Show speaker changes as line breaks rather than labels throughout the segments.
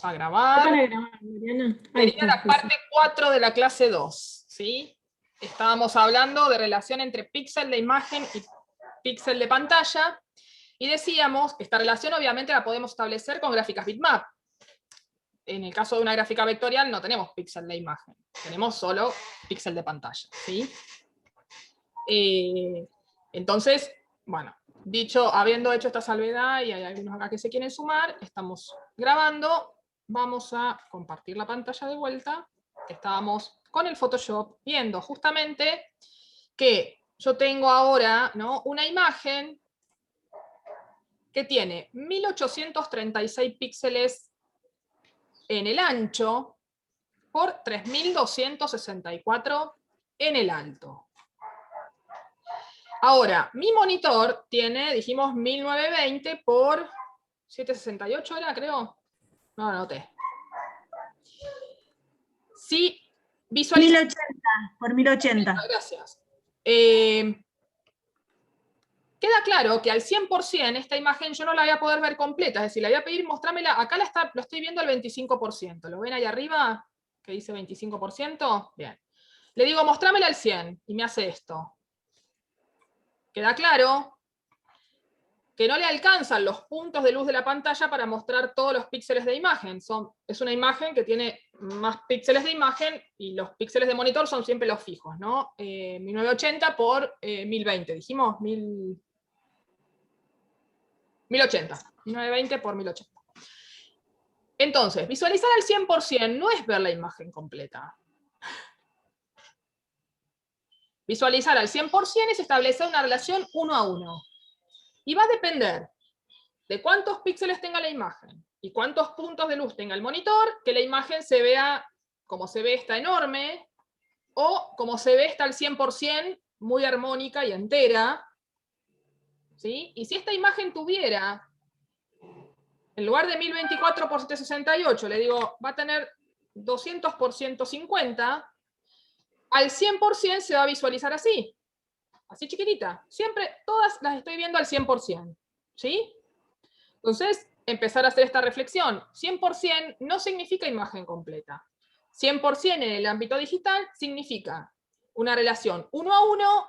a grabar.
Para grabar, Mariana.
Sería la parte 4 de la clase 2, ¿sí? Estábamos hablando de relación entre píxel de imagen y píxel de pantalla, y decíamos que esta relación obviamente la podemos establecer con gráficas bitmap. En el caso de una gráfica vectorial no tenemos píxel de imagen, tenemos solo píxel de pantalla, ¿sí? Entonces, bueno, habiendo hecho esta salvedad, y hay algunos acá que se quieren sumar, estamos grabando, vamos a compartir la pantalla de vuelta. Estábamos con el Photoshop viendo justamente que yo tengo ahora, ¿no?, una imagen que tiene 1836 píxeles en el ancho por 3264 en el alto. Ahora, mi monitor tiene, dijimos, 1920 por 768 era, creo. No, anoté. Si visualizamos...
1080 por 1080.
Gracias. Queda claro que al 100% esta imagen yo no la voy a poder ver completa, es decir, la voy a pedir, mostrámela, acá lo estoy viendo al 25%, ¿lo ven ahí arriba? Que dice 25%, bien. Le digo, mostrámela al 100, y me hace esto. Queda claro que no le alcanzan los puntos de luz de la pantalla para mostrar todos los píxeles de imagen. Es una imagen que tiene más píxeles de imagen, y los píxeles de monitor son siempre los fijos, ¿no? 1980 por 1020, dijimos, 1080. 1920 por 1080. Entonces, visualizar al 100% no es ver la imagen completa. Visualizar al 100% es establecer una relación 1 a 1. Y va a depender de cuántos píxeles tenga la imagen y cuántos puntos de luz tenga el monitor, que la imagen se vea como se ve esta enorme, o como se ve esta al 100%, muy armónica y entera. ¿Sí? Y si esta imagen tuviera, en lugar de 1024 por 768, le digo, va a tener 200 por 150, al 100% se va a visualizar así. Así chiquitita. Siempre, todas las estoy viendo al 100%. ¿Sí? Entonces, empezar a hacer esta reflexión. 100% no significa imagen completa. 100% en el ámbito digital significa una relación 1 a 1,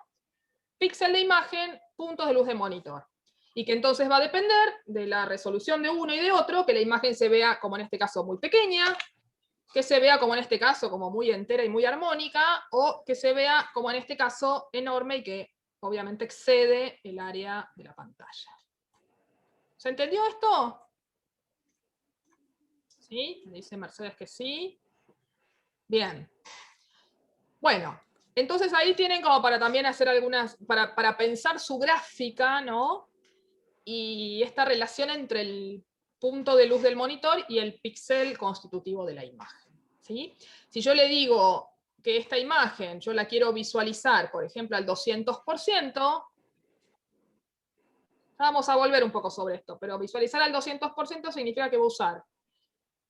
píxel de imagen, puntos de luz de monitor. Y que entonces va a depender de la resolución de uno y de otro, que la imagen se vea, como en este caso, muy pequeña, que se vea, como en este caso, como muy entera y muy armónica, o que se vea, como en este caso, enorme y que obviamente excede el área de la pantalla. ¿Se entendió esto? ¿Sí? Me dice Mercedes que sí. Bien. Bueno, entonces ahí tienen como para también hacer algunas, para pensar su gráfica, ¿no? Y esta relación entre el punto de luz del monitor y el píxel constitutivo de la imagen. ¿Sí? Si yo le digo que esta imagen yo la quiero visualizar, por ejemplo, al 200%, vamos a volver un poco sobre esto, pero visualizar al 200% significa que voy a usar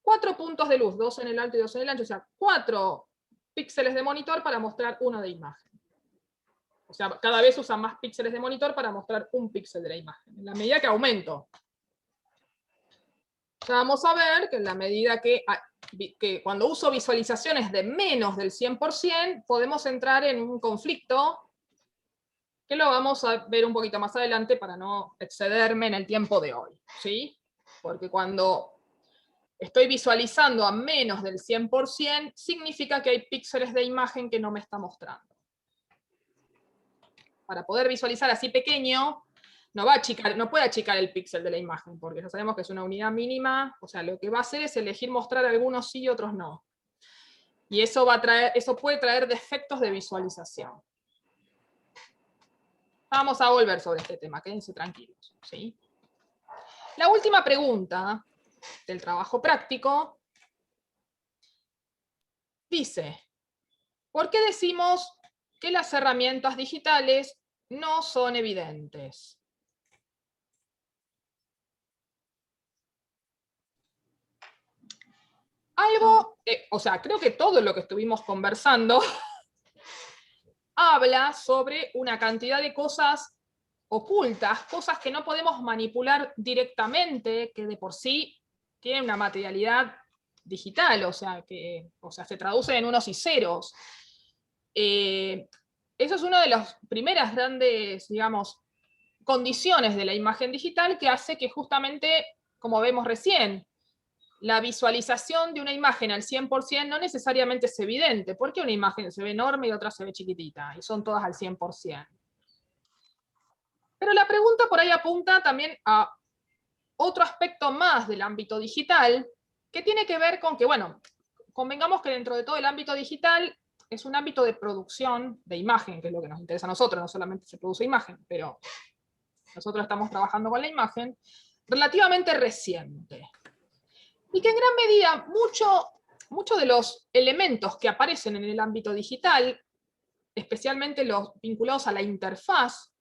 4 puntos de luz, 2 en el alto y 2 en el ancho, o sea, 4 píxeles de monitor para mostrar uno de imagen. O sea, cada vez usa más píxeles de monitor para mostrar un píxel de la imagen. En la medida que aumento. Ya vamos a ver que en la medida que cuando uso visualizaciones de menos del 100%, podemos entrar en un conflicto que lo vamos a ver un poquito más adelante para no excederme en el tiempo de hoy. ¿Sí? Porque cuando estoy visualizando a menos del 100%, significa que hay píxeles de imagen que no me está mostrando. Para poder visualizar así pequeño, no puede achicar el píxel de la imagen, porque ya sabemos que es una unidad mínima, o sea, lo que va a hacer es elegir mostrar algunos sí y otros no. Y eso puede traer defectos de visualización. Vamos a volver sobre este tema, quédense tranquilos. ¿Sí? La última pregunta del trabajo práctico dice, ¿por qué decimos que las herramientas digitales no son evidentes? Creo que todo lo que estuvimos conversando habla sobre una cantidad de cosas ocultas, cosas que no podemos manipular directamente, que de por sí tienen una materialidad digital, o sea, se traduce en unos y ceros. Eso es una de las primeras grandes, digamos, condiciones de la imagen digital que hace que justamente, como vemos recién, la visualización de una imagen al 100% no necesariamente es evidente, porque una imagen se ve enorme y otra se ve chiquitita, y son todas al 100%. Pero la pregunta por ahí apunta también a otro aspecto más del ámbito digital, que tiene que ver con que, bueno, convengamos que dentro de todo el ámbito digital es un ámbito de producción de imagen, que es lo que nos interesa a nosotros, no solamente se produce imagen, pero nosotros estamos trabajando con la imagen, relativamente reciente. Y que en gran medida muchos de los elementos que aparecen en el ámbito digital, especialmente los vinculados a la interfaz,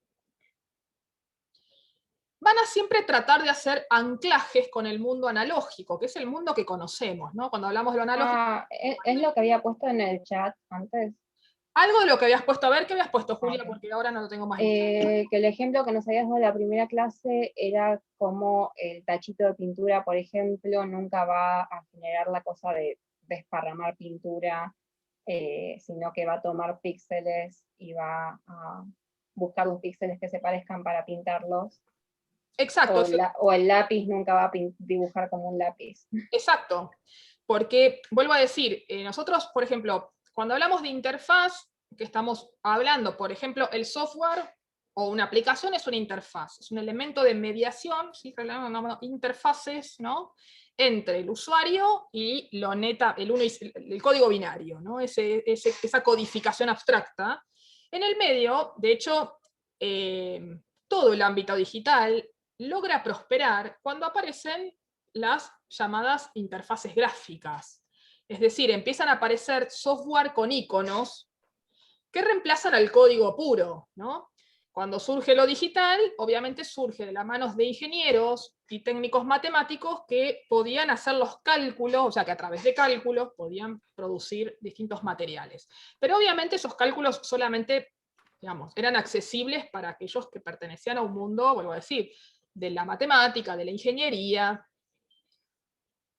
van a siempre tratar de hacer anclajes con el mundo analógico, que es el mundo que conocemos, ¿no? Cuando hablamos de lo analógico.
Es lo que había puesto en el chat antes.
Algo de lo que habías puesto, a ver, ¿qué habías puesto, Julia? Porque ahora no lo tengo más.
Que el ejemplo que nos habías dado en la primera clase era como el tachito de pintura, por ejemplo, nunca va a generar la cosa de desparramar pintura, sino que va a tomar píxeles y va a buscar los píxeles que se parezcan para pintarlos.
Exacto.
O el lápiz nunca va a dibujar como un lápiz.
Exacto. Porque, vuelvo a decir, nosotros, por ejemplo, cuando hablamos de interfaz, que estamos hablando, por ejemplo, el software o una aplicación es una interfaz, es un elemento de mediación, ¿sí? Interfaces, ¿no? Entre el usuario y lo neta, el código binario, ¿no? Esa codificación abstracta. En el medio, de hecho, todo el ámbito digital logra prosperar cuando aparecen las llamadas interfaces gráficas. Es decir, empiezan a aparecer software con iconos que reemplazan al código puro, ¿no? Cuando surge lo digital, obviamente surge de las manos de ingenieros y técnicos matemáticos que podían hacer los cálculos, o sea que a través de cálculos podían producir distintos materiales. Pero obviamente esos cálculos solamente, digamos, eran accesibles para aquellos que pertenecían a un mundo, vuelvo a decir, de la matemática, de la ingeniería.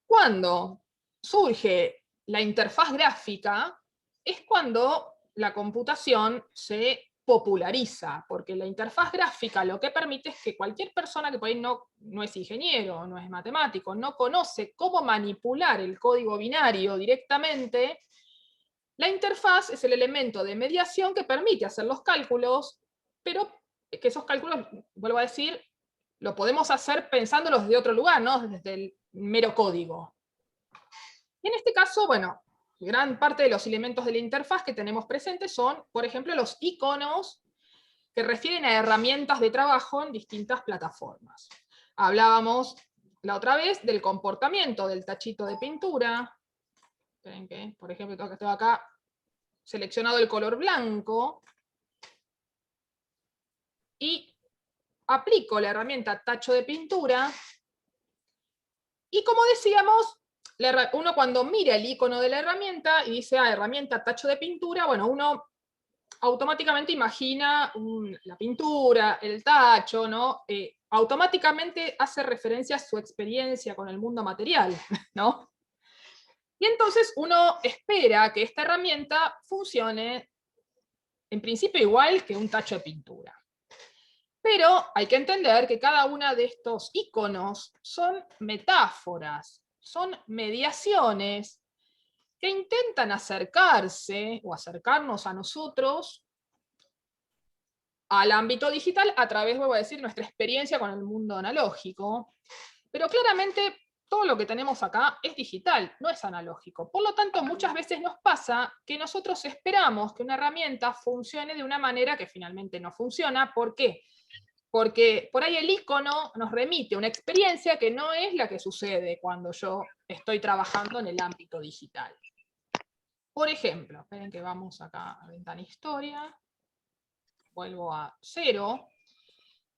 Cuando surge la interfaz gráfica, es cuando la computación se populariza, porque la interfaz gráfica lo que permite es que cualquier persona que por ahí no es ingeniero, no es matemático, no conoce cómo manipular el código binario directamente, la interfaz es el elemento de mediación que permite hacer los cálculos, pero que esos cálculos, vuelvo a decir, lo podemos hacer pensándolos de otro lugar, ¿no? Desde el mero código. Y en este caso, bueno, gran parte de los elementos de la interfaz que tenemos presentes son, por ejemplo, los iconos que refieren a herramientas de trabajo en distintas plataformas. Hablábamos la otra vez del comportamiento del tachito de pintura. Esperen que, por ejemplo, tengo acá seleccionado el color blanco y aplico la herramienta tacho de pintura. Y como decíamos, uno cuando mira el icono de la herramienta y dice, herramienta tacho de pintura, bueno, uno automáticamente imagina la pintura, el tacho, ¿no? Automáticamente hace referencia a su experiencia con el mundo material, ¿no? Y entonces uno espera que esta herramienta funcione en principio igual que un tacho de pintura. Pero hay que entender que cada una de estos iconos son metáforas, son mediaciones que intentan acercarse o acercarnos a nosotros al ámbito digital a través, voy a decir, nuestra experiencia con el mundo analógico. Pero claramente todo lo que tenemos acá es digital, no es analógico. Por lo tanto, muchas veces nos pasa que nosotros esperamos que una herramienta funcione de una manera que finalmente no funciona. ¿Por qué? Porque por ahí el icono nos remite una experiencia que no es la que sucede cuando yo estoy trabajando en el ámbito digital. Por ejemplo, esperen que vamos acá a ventana historia, vuelvo a 0.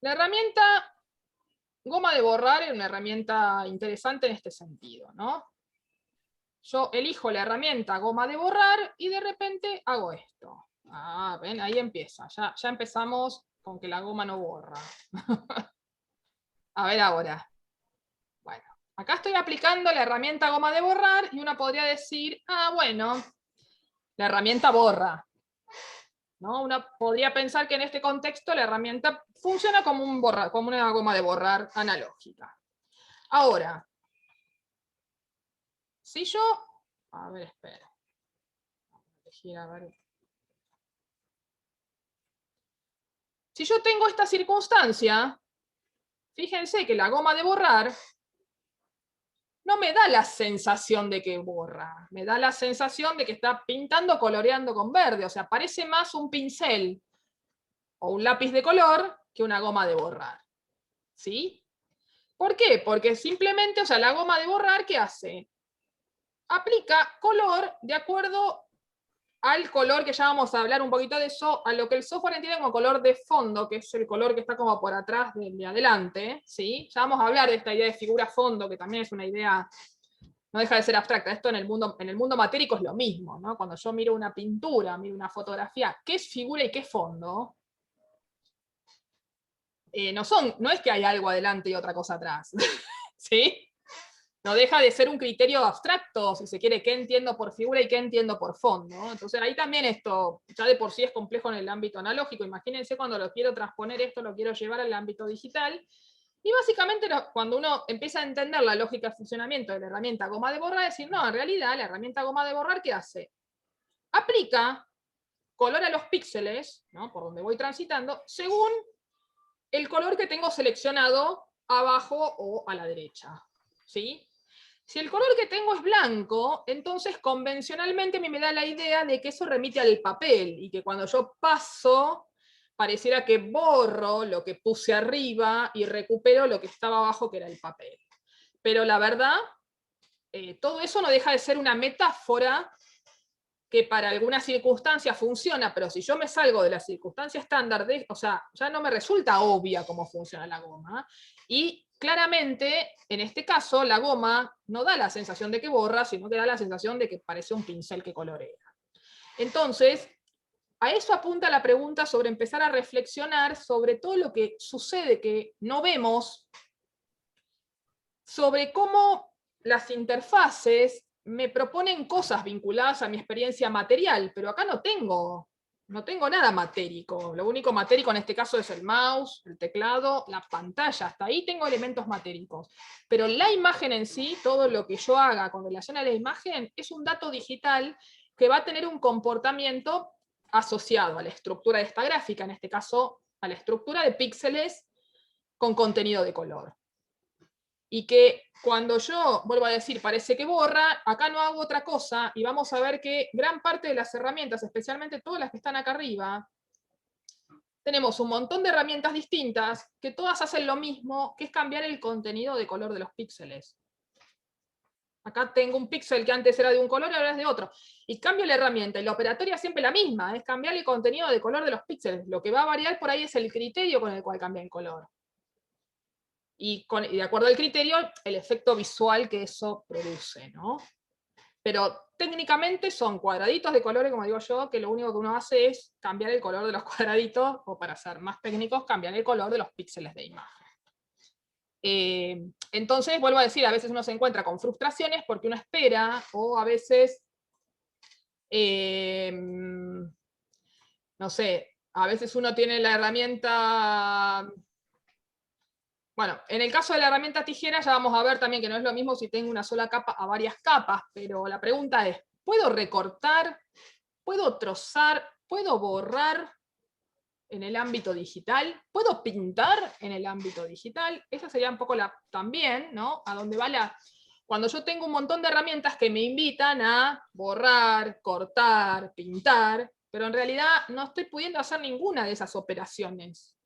La herramienta goma de borrar es una herramienta interesante en este sentido, ¿no? Yo elijo la herramienta goma de borrar y de repente hago esto. Ven, ahí empieza, ya empezamos con que la goma no borra. A ver ahora. Bueno, Acá estoy aplicando la herramienta goma de borrar y uno podría decir, ah, bueno, la herramienta borra, ¿no? Uno podría pensar que en este contexto la herramienta funciona como, como una goma de borrar analógica. Ahora, si yo, a ver, espera. A ver. Si yo tengo esta circunstancia, fíjense que la goma de borrar no me da la sensación de que borra, me da la sensación de que está pintando, coloreando con verde, o sea, parece más un pincel o un lápiz de color que una goma de borrar. ¿Sí? ¿Por qué? Porque simplemente, o sea, la goma de borrar, ¿qué hace? Aplica color de acuerdo al color, que ya vamos a hablar un poquito de eso, a lo que el software entiende como color de fondo, que es el color que está como por atrás de adelante, ¿sí? Ya vamos a hablar de esta idea de figura fondo, que también es una idea, no deja de ser abstracta. Esto en el mundo matérico es lo mismo, ¿no? Cuando yo miro una pintura, miro una fotografía, ¿qué es figura y qué es fondo? No es que hay algo adelante y otra cosa atrás, ¿sí? No deja de ser un criterio abstracto, si se quiere, qué entiendo por figura y qué entiendo por fondo. Entonces ahí también esto, ya de por sí es complejo en el ámbito analógico. Imagínense cuando lo quiero transponer esto, lo quiero llevar al ámbito digital. Y básicamente cuando uno empieza a entender la lógica de funcionamiento de la herramienta goma de borrar, es decir, no, en realidad la herramienta goma de borrar, ¿qué hace? Aplica color a los píxeles, ¿no? Por donde voy transitando, según el color que tengo seleccionado abajo o a la derecha. ¿Sí? Si el color que tengo es blanco, entonces convencionalmente a mí me da la idea de que eso remite al papel, y que cuando yo paso, pareciera que borro lo que puse arriba y recupero lo que estaba abajo, que era el papel. Pero la verdad, todo eso no deja de ser una metáfora que para algunas circunstancias funciona, pero si yo me salgo de la circunstancia estándar, o sea, ya no me resulta obvia cómo funciona la goma. Y claramente, en este caso, la goma no da la sensación de que borra, sino que da la sensación de que parece un pincel que colorea. Entonces, a eso apunta la pregunta sobre empezar a reflexionar sobre todo lo que sucede que no vemos, sobre cómo las interfaces me proponen cosas vinculadas a mi experiencia material, pero acá no tengo nada matérico. Lo único matérico en este caso es el mouse, el teclado, la pantalla. Hasta ahí tengo elementos matéricos. Pero la imagen en sí, todo lo que yo haga con relación a la imagen, es un dato digital que va a tener un comportamiento asociado a la estructura de esta gráfica, en este caso a la estructura de píxeles con contenido de color. Y que cuando yo, vuelvo a decir, parece que borra, acá no hago otra cosa, y vamos a ver que gran parte de las herramientas, especialmente todas las que están acá arriba, tenemos un montón de herramientas distintas que todas hacen lo mismo, que es cambiar el contenido de color de los píxeles. Acá tengo un píxel que antes era de un color y ahora es de otro. Y cambio la herramienta, y la operatoria es siempre la misma, es cambiar el contenido de color de los píxeles. Lo que va a variar por ahí es el criterio con el cual cambia el color. Y de acuerdo al criterio, el efecto visual que eso produce, ¿no? Pero técnicamente son cuadraditos de colores, como digo yo, que lo único que uno hace es cambiar el color de los cuadraditos, o para ser más técnicos, cambiar el color de los píxeles de imagen. Entonces, vuelvo a decir, a veces uno se encuentra con frustraciones porque uno espera, o a veces, no sé, a veces uno tiene la herramienta... Bueno, en el caso de la herramienta tijera ya vamos a ver también que no es lo mismo si tengo una sola capa a varias capas, pero la pregunta es, ¿puedo recortar? ¿Puedo trozar? ¿Puedo borrar en el ámbito digital? ¿Puedo pintar en el ámbito digital? Esa sería un poco también, ¿no? A dónde va cuando yo tengo un montón de herramientas que me invitan a borrar, cortar, pintar, pero en realidad no estoy pudiendo hacer ninguna de esas operaciones.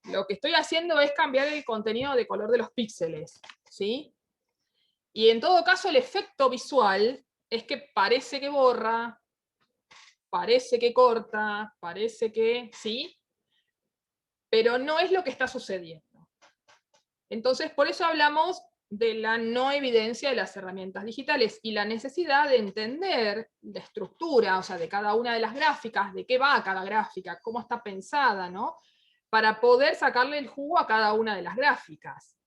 Lo que estoy haciendo es cambiar el contenido de color de los píxeles, ¿sí? Y en todo caso el efecto visual es que parece que borra, parece que corta, parece que... ¿sí? Pero no es lo que está sucediendo. Entonces, por eso hablamos de la no evidencia de las herramientas digitales y la necesidad de entender la estructura, o sea, de cada una de las gráficas, de qué va cada gráfica, cómo está pensada, ¿no? Para poder sacarle el jugo a cada una de las gráficas.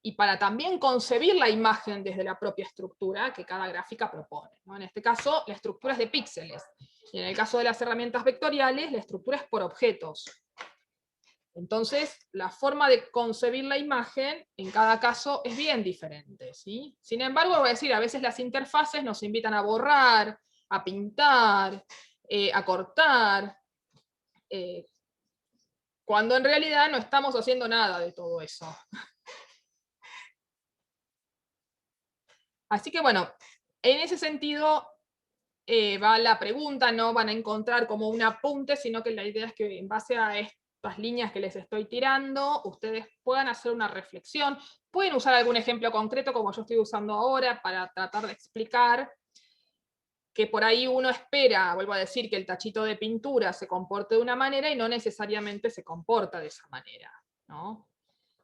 y para también concebir la imagen desde la propia estructura que cada gráfica propone, ¿no? En este caso, la estructura es de píxeles, y en el caso de las herramientas vectoriales, la estructura es por objetos. Entonces, la forma de concebir la imagen en cada caso es bien diferente, ¿sí? Sin embargo, voy a decir, a veces las interfaces nos invitan a borrar, a pintar, a cortar, cuando en realidad no estamos haciendo nada de todo eso. Así que bueno, en ese sentido va la pregunta, no van a encontrar como un apunte, sino que la idea es que en base a estas líneas que les estoy tirando, ustedes puedan hacer una reflexión, pueden usar algún ejemplo concreto como yo estoy usando ahora para tratar de explicar que por ahí uno espera, vuelvo a decir, que el tachito de pintura se comporte de una manera y no necesariamente se comporta de esa manera, ¿no?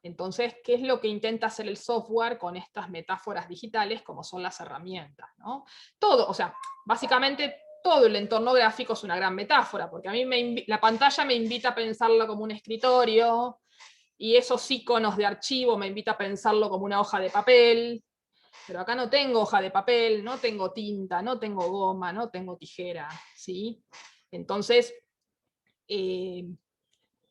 Entonces, ¿qué es lo que intenta hacer el software con estas metáforas digitales como son las herramientas, ¿no? Todo, o sea, básicamente todo el entorno gráfico es una gran metáfora, porque a mí la pantalla me invita a pensarlo como un escritorio, y esos iconos de archivo me invita a pensarlo como una hoja de papel, pero acá no tengo hoja de papel, no tengo tinta, no tengo goma, no tengo tijera, ¿sí? Entonces,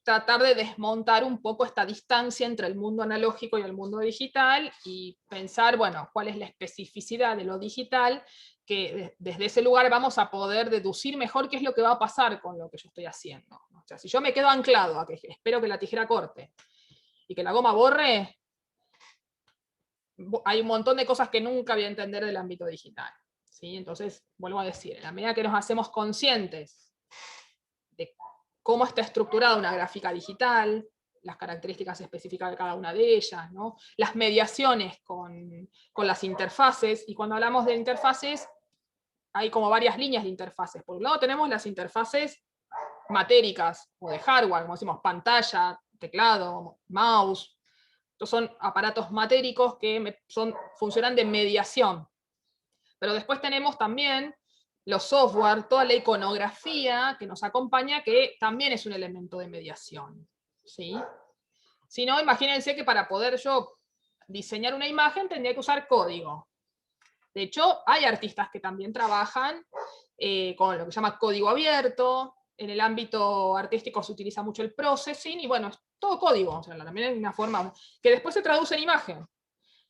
tratar de desmontar un poco esta distancia entre el mundo analógico y el mundo digital y pensar, bueno, cuál es la especificidad de lo digital, que desde ese lugar vamos a poder deducir mejor qué es lo que va a pasar con lo que yo estoy haciendo. O sea, si yo me quedo anclado a que espero que la tijera corte y que la goma borre, hay un montón de cosas que nunca voy a entender del ámbito digital, ¿sí? Entonces, vuelvo a decir, en la medida que nos hacemos conscientes de cómo está estructurada una gráfica digital, las características específicas de cada una de ellas, ¿no? Las mediaciones con las interfaces, y cuando hablamos de interfaces, hay como varias líneas de interfaces. Por un lado tenemos las interfaces matéricas, o de hardware, como decimos, pantalla, teclado, mouse. Estos son aparatos matéricos que funcionan de mediación. Pero después tenemos también los software, toda la iconografía que nos acompaña, que también es un elemento de mediación, ¿sí? Si no, imagínense que para poder yo diseñar una imagen tendría que usar código. De hecho, hay artistas que también trabajan con lo que se llama código abierto. En el ámbito artístico se utiliza mucho el processing, y bueno, es todo código, o sea, también hay una forma que después se traduce en imagen,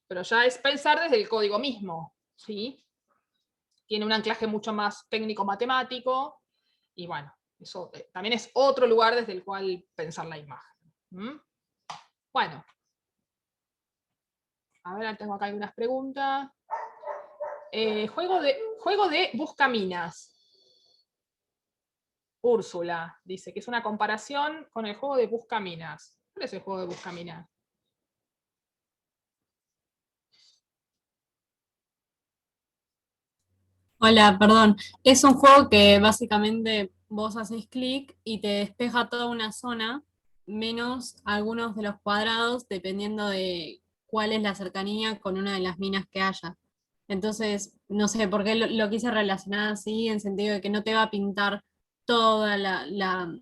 pero ya es pensar desde el código mismo, ¿sí? Tiene un anclaje mucho más técnico-matemático, y bueno, eso también es otro lugar desde el cual pensar la imagen. Bueno, a ver, tengo acá algunas preguntas. Juego de buscaminas. Úrsula dice que es una comparación con el juego de buscaminas. ¿Cuál es el juego de buscaminas?
Hola, perdón. Es un juego que básicamente vos haces clic y te despeja toda una zona, menos algunos de los cuadrados, dependiendo de cuál es la cercanía con una de las minas que haya. Entonces, no sé por qué lo quise relacionar así, en sentido de que no te va a pintar toda la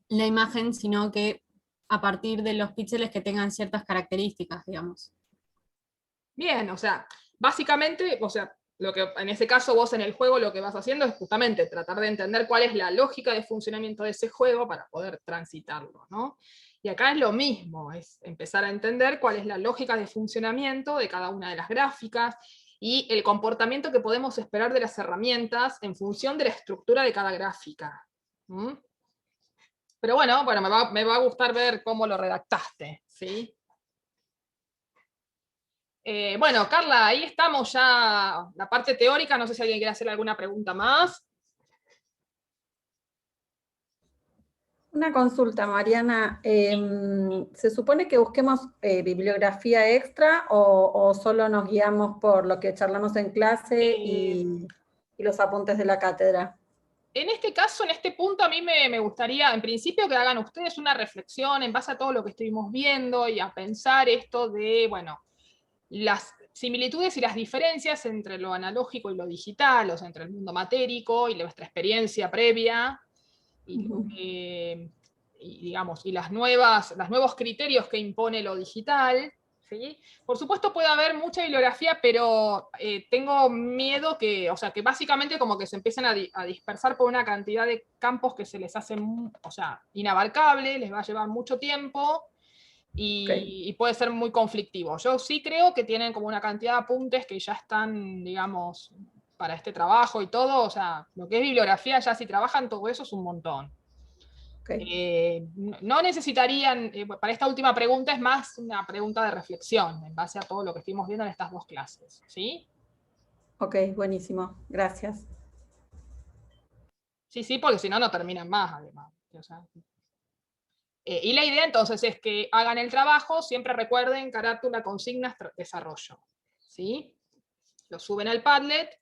imagen, sino que a partir de los píxeles que tengan ciertas características, digamos.
Bien, o sea, básicamente, o sea, lo que en ese caso vos en el juego lo que vas haciendo es justamente tratar de entender cuál es la lógica de funcionamiento de ese juego para poder transitarlo, ¿no? Y acá es lo mismo, es empezar a entender cuál es la lógica de funcionamiento de cada una de las gráficas y el comportamiento que podemos esperar de las herramientas en función de la estructura de cada gráfica. Pero bueno, me va a gustar ver cómo lo redactaste, ¿sí? Bueno, Carla, ahí estamos ya, la parte teórica, no sé si alguien quiere hacer alguna pregunta más.
Una consulta, Mariana. ¿Se supone que busquemos bibliografía extra o solo nos guiamos por lo que charlamos en clase y los apuntes de la cátedra?
En este caso, en este punto, a mí me gustaría, en principio, que hagan ustedes una reflexión en base a todo lo que estuvimos viendo y a pensar esto de, bueno, las similitudes y las diferencias entre lo analógico y lo digital, o sea, entre el mundo matérico y nuestra experiencia previa, y digamos, y los nuevos criterios que impone lo digital, ¿sí? Por supuesto puede haber mucha bibliografía, pero tengo miedo que, o sea, que básicamente como que se empiecen a dispersar por una cantidad de campos que se les hace, o sea, inabarcable, les va a llevar mucho tiempo y puede ser muy conflictivo. Yo sí creo que tienen como una cantidad de apuntes que ya están, digamos, para este trabajo y todo, o sea, lo que es bibliografía, ya si trabajan todo eso es un montón. No necesitarían, para esta última pregunta es más una pregunta de reflexión en base a todo lo que estuvimos viendo en estas dos clases, ¿sí?
Ok, buenísimo, gracias.
Sí, porque si no, no terminan más, además. O sea, y la idea entonces es que hagan el trabajo, siempre recuerden carátula, consignas, desarrollo, ¿sí? Lo suben al Padlet.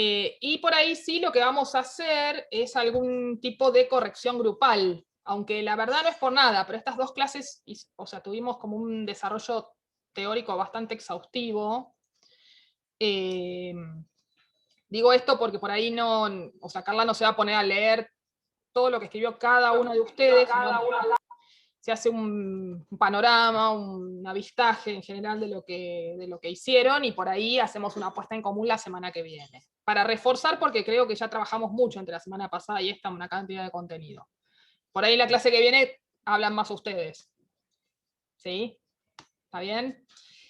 Y por ahí sí lo que vamos a hacer es algún tipo de corrección grupal, aunque la verdad no es por nada, pero estas dos clases, o sea, tuvimos como un desarrollo teórico bastante exhaustivo. Digo esto porque por ahí no, o sea, Carla no se va a poner a leer todo lo que escribió cada uno de ustedes, sino se hace un panorama, un avistaje en general de lo que hicieron, y por ahí hacemos una puesta en común la semana que viene. Para reforzar, porque creo que ya trabajamos mucho entre la semana pasada y esta, una cantidad de contenido. Por ahí la clase que viene hablan más ustedes. ¿Sí? ¿Está bien?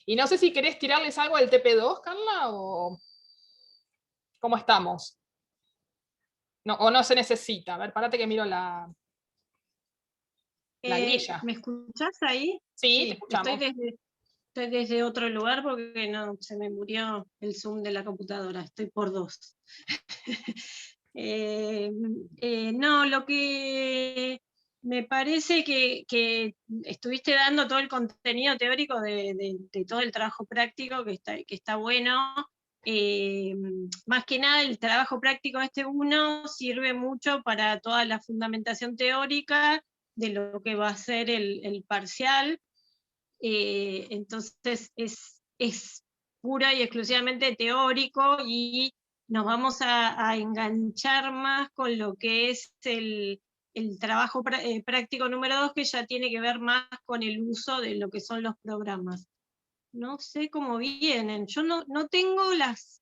Y no sé si querés tirarles algo del TP2, Carla, o cómo estamos. No, o no se necesita. A ver, párate que miro la grilla.
¿Me escuchás ahí?
Sí, te escuchamos.
Estoy desde otro lugar porque no, se me murió el Zoom de la computadora, estoy por 2. No, lo que me parece que estuviste dando todo el contenido teórico de todo el trabajo práctico, que está bueno. Más que nada el trabajo práctico este uno sirve mucho para toda la fundamentación teórica de lo que va a ser el parcial. Entonces es pura y exclusivamente teórico, y nos vamos a enganchar más con lo que es el trabajo práctico número 2, que ya tiene que ver más con el uso de lo que son los programas. No sé cómo vienen, yo no tengo las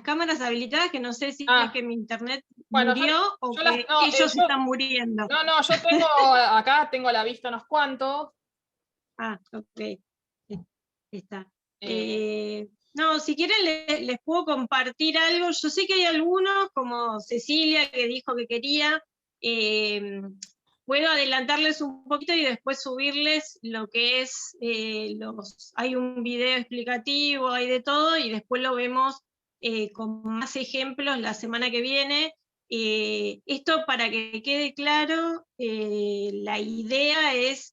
cámaras habilitadas, que no sé si es que mi internet murió o que ellos están muriendo.
No, yo tengo, acá tengo a la vista unos cuantos.
Ah, ok. Está. No, si quieren les puedo compartir algo. Yo sé que hay algunos, como Cecilia, que dijo que quería. Puedo adelantarles un poquito y después subirles lo que es hay un video explicativo, hay de todo, y después lo vemos con más ejemplos la semana que viene. Esto, para que quede claro, la idea es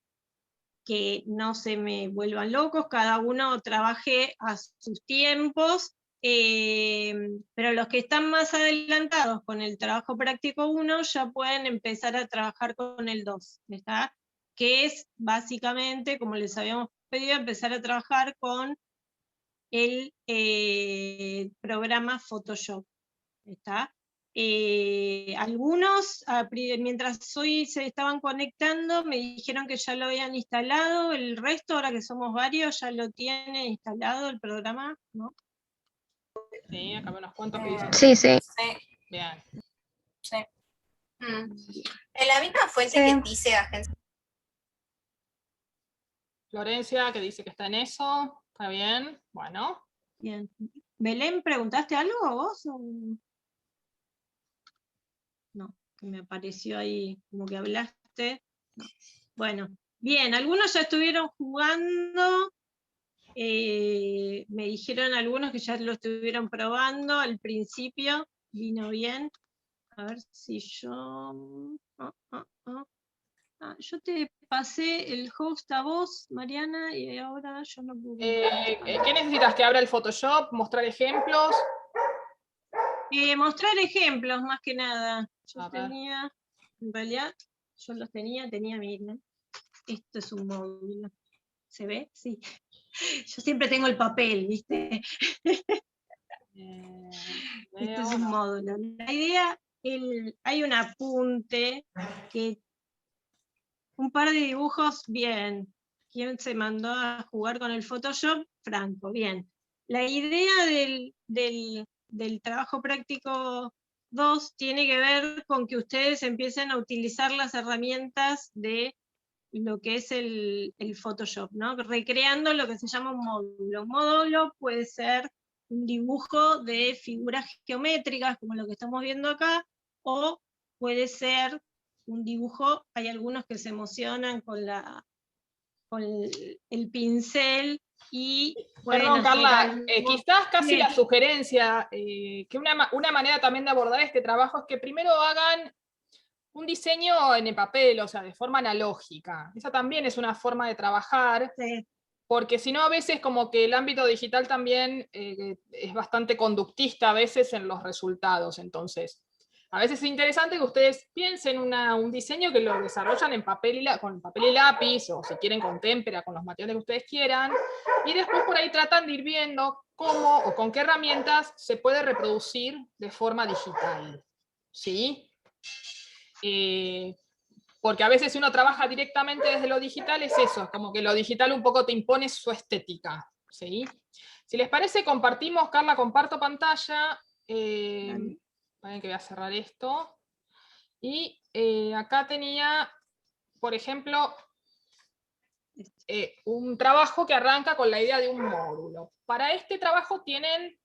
que no se me vuelvan locos, cada uno trabaje a sus tiempos, pero los que están más adelantados con el trabajo práctico 1 ya pueden empezar a trabajar con el 2, ¿está? Que es básicamente, como les habíamos pedido, empezar a trabajar con el programa Photoshop, ¿está? Algunos, mientras hoy se estaban conectando, me dijeron que ya lo habían instalado. El resto, ahora que somos varios, ya lo tienen instalado el programa, ¿no?
Sí, acá veo unos cuantos que dicen.
Sí.
Bien.
Sí. En la misma fuente que dice agencia.
Florencia, que dice que está en eso. Está bien. Bueno.
Bien. Belén, ¿preguntaste algo a vos? No, que me apareció ahí como que hablaste. No. Bueno, bien, algunos ya estuvieron jugando. Me dijeron algunos que ya lo estuvieron probando al principio, vino bien. A ver si yo... yo te pasé el host a vos, Mariana, y ahora yo no puedo...
¿Qué necesitas? ¿Que abra el Photoshop? ¿Mostrar ejemplos?
Mostrar ejemplos, más que nada. Yo tenía, en realidad, yo los tenía, miren. Esto es un módulo. ¿Se ve? Sí. Yo siempre tengo el papel, ¿viste? Este es un módulo. La idea, hay un apunte, que un par de dibujos, bien, ¿Quién se mandó a jugar con el Photoshop? Franco, bien. La idea del trabajo práctico 2 tiene que ver con que ustedes empiecen a utilizar las herramientas de lo que es el Photoshop, ¿no? Recreando lo que se llama un módulo. Un módulo puede ser un dibujo de figuras geométricas, como lo que estamos viendo acá, o puede ser un dibujo, hay algunos que se emocionan con el pincel y pueden
Perdón,
hacer
Carla,
algo.
quizás casi
Bien.
la sugerencia, que una manera también de abordar este trabajo es que primero hagan un diseño en el papel, o sea, de forma analógica. Esa también es una forma de trabajar,
Sí.
porque si no, a veces como que el ámbito digital también es bastante conductista a veces en los resultados. Entonces, a veces es interesante que ustedes piensen un diseño que lo desarrollan en con papel y lápiz, o si quieren con témpera, con los materiales que ustedes quieran, y después por ahí tratan de ir viendo cómo o con qué herramientas se puede reproducir de forma digital. ¿Sí? Porque a veces si uno trabaja directamente desde lo digital es eso, es como que lo digital un poco te impone su estética. ¿Sí? Si les parece, compartimos, Carla, comparto pantalla. Esperen que voy a cerrar esto. Y acá tenía, por ejemplo, un trabajo que arranca con la idea de un módulo. Para este trabajo tienen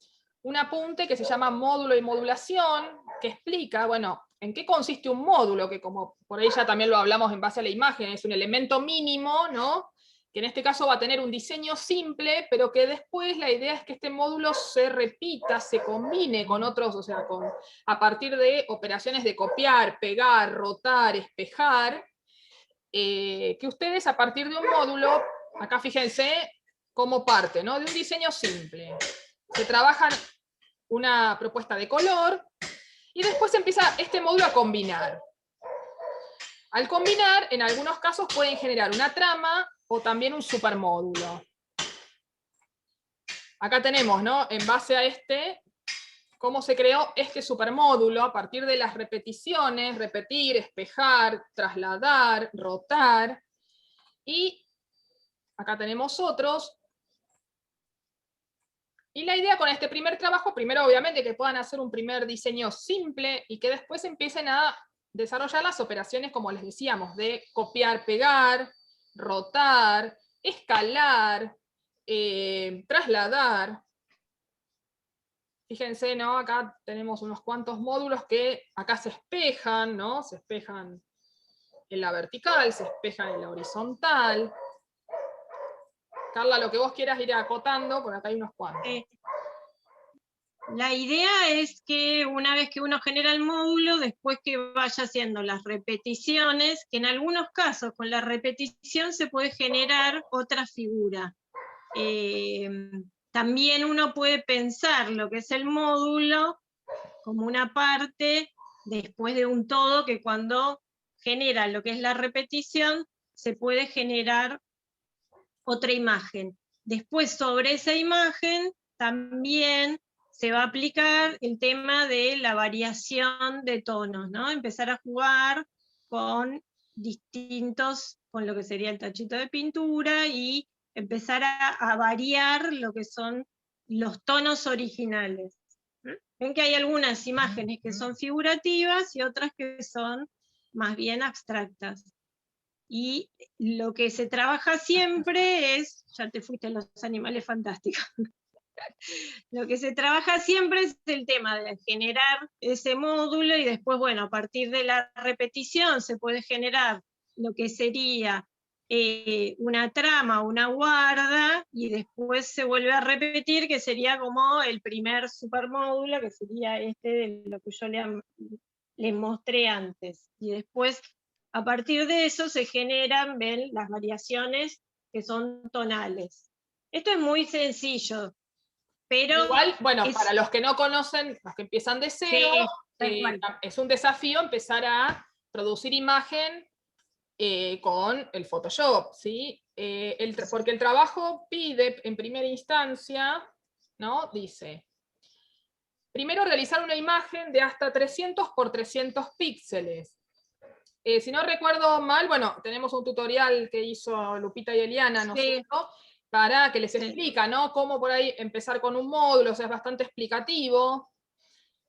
un apunte que se llama módulo y modulación, que explica, bueno, en qué consiste un módulo, que como por ahí ya también lo hablamos en base a la imagen, es un elemento mínimo, ¿no? Que en este caso va a tener un diseño simple, pero que después la idea es que este módulo se repita, se combine con otros, o sea, a partir de operaciones de copiar, pegar, rotar, espejar, que ustedes a partir de un módulo, acá fíjense, como parte, ¿no? De un diseño simple. Se trabaja una propuesta de color y después empieza este módulo a combinar. Al combinar, en algunos casos pueden generar una trama o también un supermódulo. Acá tenemos, ¿no? En base a cómo se creó este supermódulo a partir de las repeticiones, repetir, espejar, trasladar, rotar. Y acá tenemos otros. Y la idea con este primer trabajo, primero obviamente que puedan hacer un primer diseño simple y que después empiecen a desarrollar las operaciones, como les decíamos, de copiar, pegar, rotar, escalar, trasladar. Fíjense, ¿no? Acá tenemos unos cuantos módulos que acá se espejan, ¿no? Se espejan en la vertical, se espejan en la horizontal. Carla, lo que vos quieras ir acotando, por acá hay unos cuantos.
La idea es que una vez que uno genera el módulo, después que vaya haciendo las repeticiones, que en algunos casos con la repetición se puede generar otra figura. También uno puede pensar lo que es el módulo como una parte después de un todo, que cuando genera lo que es la repetición, se puede generar otra imagen. Después sobre esa imagen también se va a aplicar el tema de la variación de tonos, ¿no? Empezar a jugar con con lo que sería el tachito de pintura y empezar a variar lo que son los tonos originales. Ven que hay algunas imágenes que son figurativas y otras que son más bien abstractas. Y lo que se trabaja siempre es, ya te fuiste a los animales fantásticos, lo que se trabaja siempre es el tema de generar ese módulo y después, bueno, a partir de la repetición se puede generar lo que sería una trama, una guarda, y después se vuelve a repetir, que sería como el primer supermódulo, que sería de lo que yo les mostré antes. Y después, a partir de eso, se generan, ven, las variaciones que son tonales. Esto es muy sencillo, pero
igual, bueno, para los que no conocen, los que empiezan de cero,
sí,
es un desafío empezar a producir imagen con el Photoshop, ¿sí? Porque el trabajo pide, en primera instancia, ¿no? Dice, primero realizar una imagen de hasta 300 por 300 píxeles. Si no recuerdo mal, bueno, tenemos un tutorial que hizo Lupita y Eliana, ¿no es
Sí.
cierto? Para que les
Sí.
explica, ¿no? Cómo por ahí empezar con un módulo, o sea, es bastante explicativo.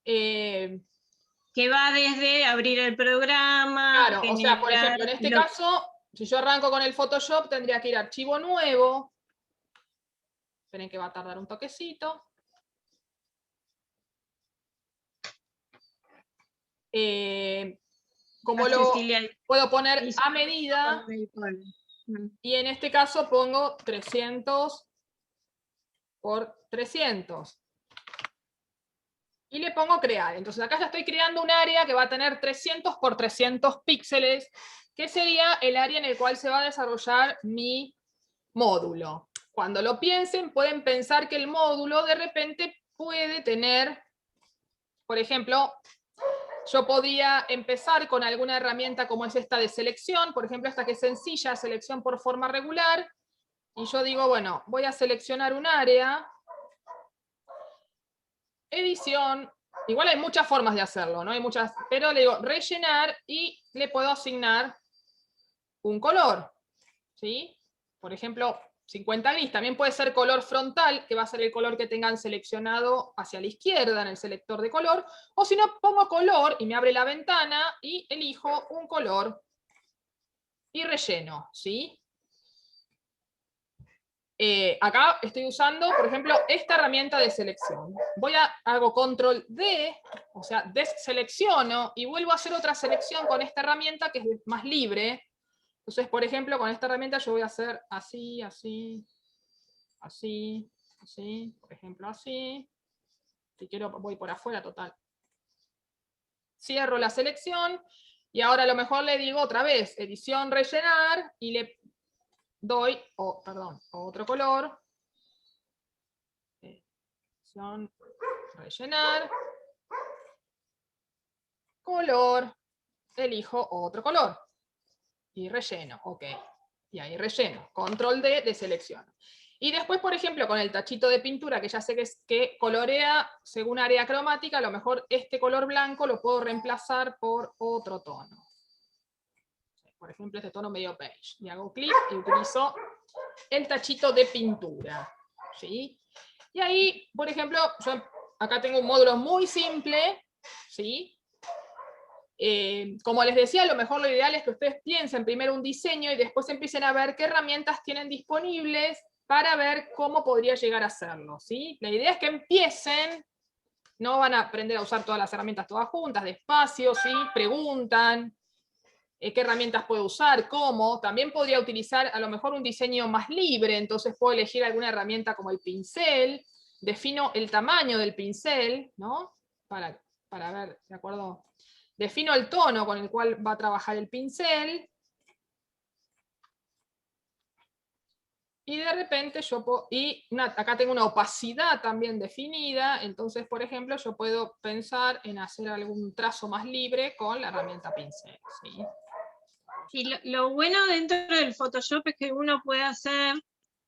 Que va desde abrir el programa,
Claro, o sea, por ejemplo, en este caso, si yo arranco con el Photoshop, tendría que ir a archivo nuevo. Esperen que va a tardar un toquecito. Como lo puedo poner a medida, y en este caso pongo 300 por 300. Y le pongo crear. Entonces acá ya estoy creando un área que va a tener 300 por 300 píxeles, que sería el área en el cual se va a desarrollar mi módulo. Cuando lo piensen, pueden pensar que el módulo de repente puede tener, por ejemplo, yo podía empezar con alguna herramienta como es esta de selección, por ejemplo, esta que es sencilla, selección por forma regular, y yo digo, bueno, voy a seleccionar un área, edición, igual hay muchas formas de hacerlo, ¿no? Hay muchas, pero le digo rellenar y le puedo asignar un color, ¿sí? Por ejemplo, 50 gris, también puede ser color frontal, que va a ser el color que tengan seleccionado hacia la izquierda en el selector de color, o si no, pongo color y me abre la ventana y elijo un color y relleno, ¿sí? Acá estoy usando, por ejemplo, esta herramienta de selección. Hago control D, o sea, deselecciono y vuelvo a hacer otra selección con esta herramienta que es más libre. Entonces, por ejemplo, con esta herramienta yo voy a hacer así, así, así, así, por ejemplo, así. Si quiero, voy por afuera, total. Cierro la selección y ahora a lo mejor le digo otra vez, edición, rellenar, y le doy, otro color. Edición, rellenar. Color, elijo otro color. Y relleno, ok. Y ahí relleno, control D, deselecciono. Y después, por ejemplo, con el tachito de pintura, que ya sé que colorea según área cromática, a lo mejor este color blanco lo puedo reemplazar por otro tono. Por ejemplo, este tono medio beige. Y hago clic y utilizo el tachito de pintura. ¿Sí? Y ahí, por ejemplo, yo acá tengo un módulo muy simple. ¿Sí? Como les decía, a lo mejor lo ideal es que ustedes piensen primero un diseño y después empiecen a ver qué herramientas tienen disponibles para ver cómo podría llegar a hacerlo, ¿sí? La idea es que empiecen, no van a aprender a usar todas las herramientas todas juntas, despacio, ¿sí? Preguntan qué herramientas puedo usar, cómo. También podría utilizar a lo mejor un diseño más libre, entonces puedo elegir alguna herramienta como el pincel, defino el tamaño del pincel, ¿no? Para ver, ¿de acuerdo? Defino el tono con el cual va a trabajar el pincel. Y de repente yo puedo, acá tengo una opacidad también definida, entonces, por ejemplo, yo puedo pensar en hacer algún trazo más libre con la herramienta pincel, ¿sí?
Y lo bueno dentro del Photoshop es que uno puede hacer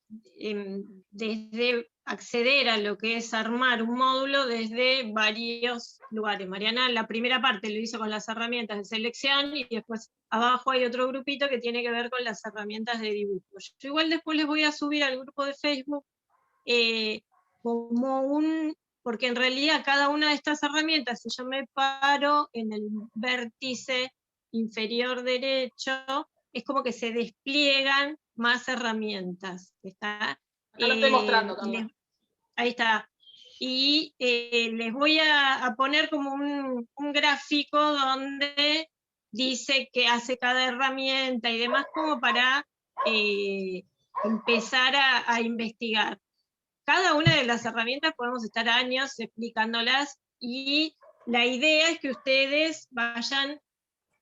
desde acceder a lo que es armar un módulo desde varios lugares. Mariana la primera parte lo hizo con las herramientas de selección y después abajo hay otro grupito que tiene que ver con las herramientas de dibujo. Yo igual después les voy a subir al grupo de Facebook porque en realidad cada una de estas herramientas, si yo me paro en el vértice inferior derecho, es como que se despliegan más herramientas. ¿Está?
Acá lo estoy mostrando también.
Ahí está. Y les voy a poner como un gráfico donde dice qué hace cada herramienta y demás, como para empezar a investigar. Cada una de las herramientas podemos estar años explicándolas y la idea es que ustedes vayan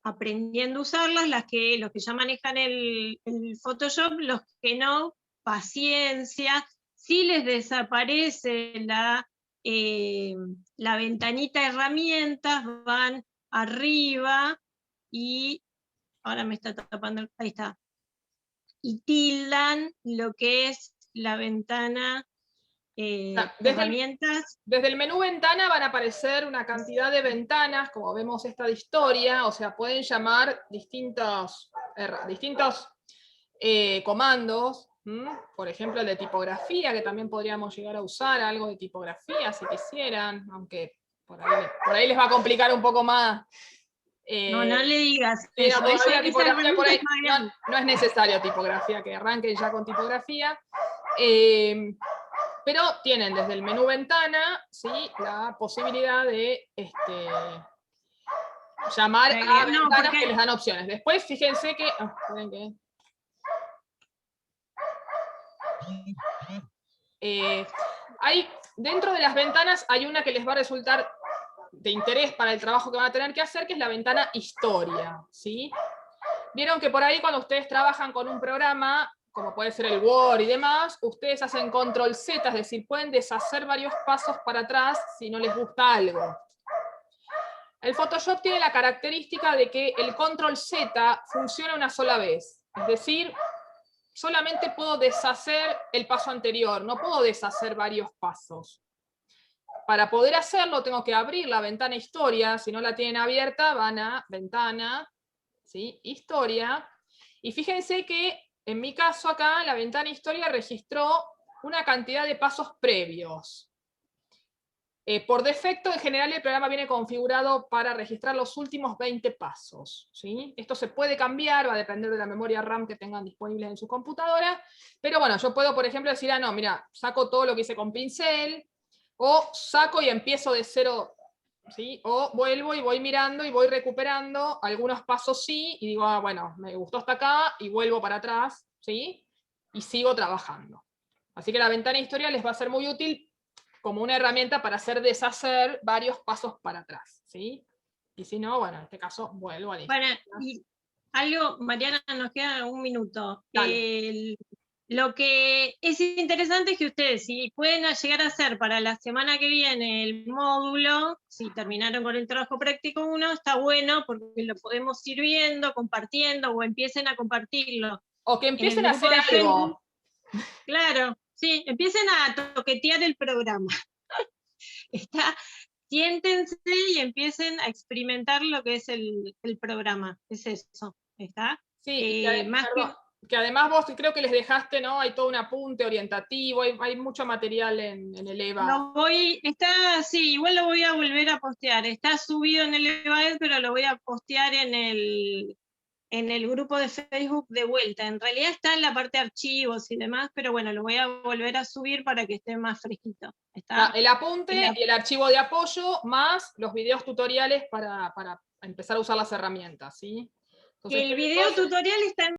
aprendiendo a usarlas, los que ya manejan el Photoshop, los que no, paciencia. Si les desaparece la ventanita de herramientas, van arriba y ahora me está tapando, ahí está, y tildan lo que es la ventana herramientas.
Desde el menú ventana van a aparecer una cantidad de ventanas, como vemos esta de historia, o sea, pueden llamar distintos comandos, por ejemplo el de tipografía, que también podríamos llegar a usar algo de tipografía si quisieran, aunque por ahí les va a complicar un poco más.
No le digas
Sí,
eso.
no,
Eso
tipografía por ahí, no es necesario tipografía, que arranquen ya con tipografía. Pero tienen desde el menú ventana, ¿sí?, la posibilidad de llamar a ventanas que les dan opciones. Después, fíjense que... dentro de las ventanas hay una que les va a resultar de interés para el trabajo que van a tener que hacer, que es la ventana historia, ¿sí? Vieron que por ahí cuando ustedes trabajan con un programa, como puede ser el Word y demás, ustedes hacen control Z, es decir, pueden deshacer varios pasos para atrás si no les gusta algo. El Photoshop tiene la característica de que el control Z funciona una sola vez, es decir, solamente puedo deshacer el paso anterior, no puedo deshacer varios pasos. Para poder hacerlo tengo que abrir la ventana historia, si no la tienen abierta van a ventana, ¿sí?, historia, y fíjense que en mi caso acá la ventana historia registró una cantidad de pasos previos. Por defecto, en general, el programa viene configurado para registrar los últimos 20 pasos, ¿sí? Esto se puede cambiar, va a depender de la memoria RAM que tengan disponible en su computadora, pero bueno, yo puedo, por ejemplo, decir, no, mira, saco todo lo que hice con pincel, o saco y empiezo de cero, ¿sí? O vuelvo y voy mirando y voy recuperando algunos pasos sí, y digo, bueno, me gustó hasta acá, y vuelvo para atrás, ¿sí? Y sigo trabajando. Así que la ventana historia les va a ser muy útil como una herramienta para hacer deshacer varios pasos para atrás, ¿sí? Y si no, bueno, en este caso vuelvo a la
Bueno, y algo, Mariana, nos queda un minuto. Lo que es interesante es que ustedes, si pueden llegar a hacer para la semana que viene el módulo, si terminaron con el trabajo práctico 1, está bueno porque lo podemos ir viendo, compartiendo, o empiecen a compartirlo.
O que empiecen a hacer algo.
Claro, sí, empiecen a toquetear el programa. Siéntense y empiecen a experimentar lo que es el programa. Es eso, ¿está?
Sí, que además vos creo que les dejaste, ¿no? Hay todo un apunte orientativo, hay mucho material en el EVA.
Sí, igual lo voy a volver a postear. Está subido en el EVA, pero lo voy a postear en el grupo de Facebook de vuelta. En realidad está en la parte de archivos y demás, pero bueno, lo voy a volver a subir para que esté más fresquito. ¿Está?
El apunte y el archivo de apoyo, más los videos tutoriales para empezar a usar las herramientas, ¿sí? Entonces,
el video tutorial está en